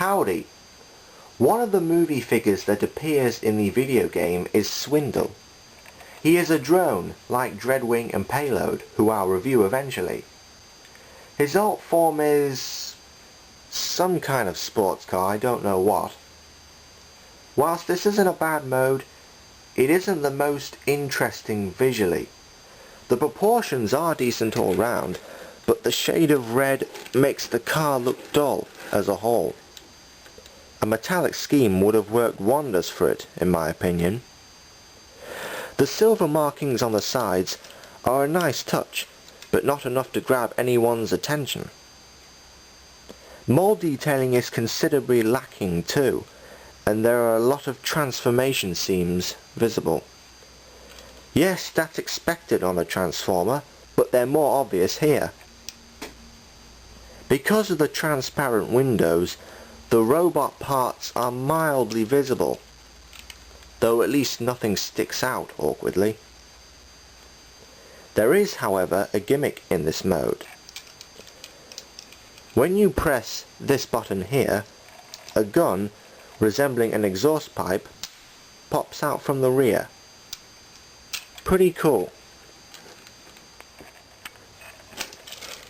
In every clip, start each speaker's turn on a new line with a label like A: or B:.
A: Howdy! One of the movie figures that appears in the video game is Swindle. He is a drone, like Dreadwing and Payload, who I'll review eventually. His alt form is some kind of sports car, I don't know what. Whilst this isn't a bad mode, it isn't the most interesting visually. The proportions are decent all round, but the shade of red makes the car look dull as a whole. A metallic scheme would have worked wonders for it, in my opinion. The silver markings on the sides are a nice touch, but not enough to grab anyone's attention. Mold detailing is considerably lacking too, and there are a lot of transformation seams visible. Yes, that's expected on a Transformer, but they're more obvious here. Because of the transparent windows, the robot parts are mildly visible, though at least nothing sticks out awkwardly. There is, however, a gimmick in this mode. When you press this button here, a gun, resembling an exhaust pipe, pops out from the rear. Pretty cool.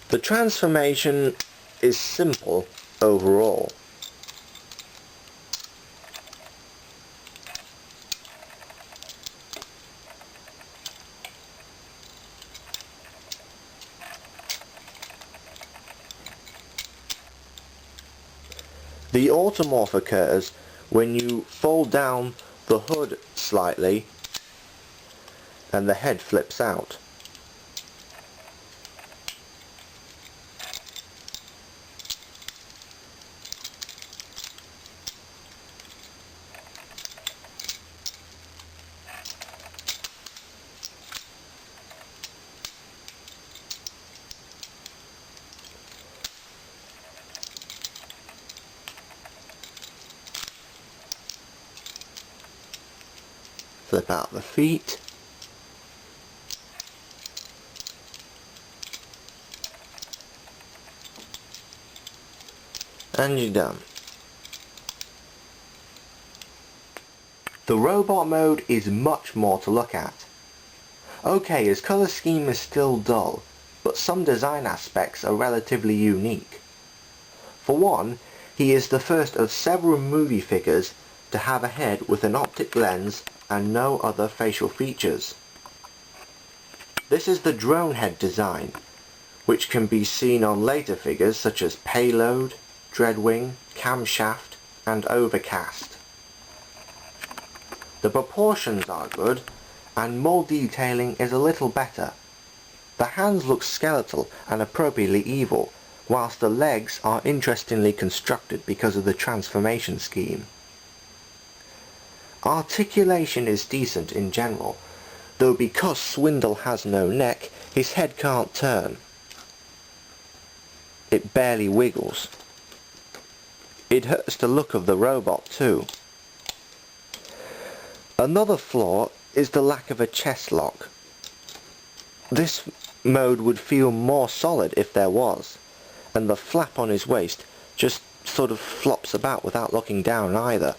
A: The transformation is simple overall. The automorph occurs when you fold down the hood slightly and the head flips out. Flip out the feet. And you're done. The robot mode is much more to look at. Okay, his colour scheme is still dull, but some design aspects are relatively unique. For one, he is the first of several movie figures to have a head with an optic lens and no other facial features. This is the drone head design, which can be seen on later figures such as Payload, Dreadwing, Camshaft and Overcast. The proportions are good, and mold detailing is a little better. The hands look skeletal and appropriately evil, whilst the legs are interestingly constructed because of the transformation scheme. Articulation is decent in general, though because Swindle has no neck, his head can't turn. It barely wiggles. It hurts the look of the robot too. Another flaw is the lack of a chest lock. This mode would feel more solid if there was, and the flap on his waist just sort of flops about without looking down either.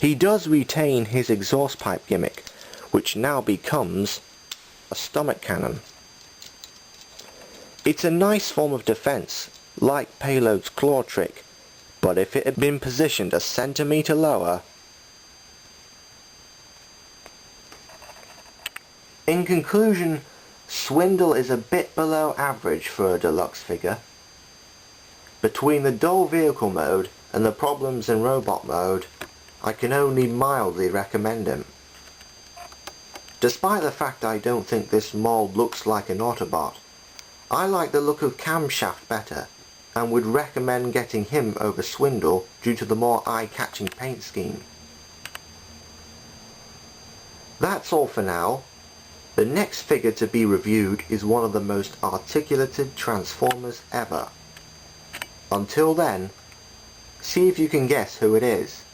A: He does retain his exhaust pipe gimmick, which now becomes a stomach cannon. It's a nice form of defense, like Payload's claw trick, but if it had been positioned a centimetre lower... In conclusion, Swindle is a bit below average for a deluxe figure. Between the dull vehicle mode and the problems in robot mode, I can only mildly recommend him. Despite the fact I don't think this mold looks like an Autobot, I like the look of Camshaft better, and would recommend getting him over Swindle due to the more eye-catching paint scheme. That's all for now. The next figure to be reviewed is one of the most articulated Transformers ever. Until then, see if you can guess who it is.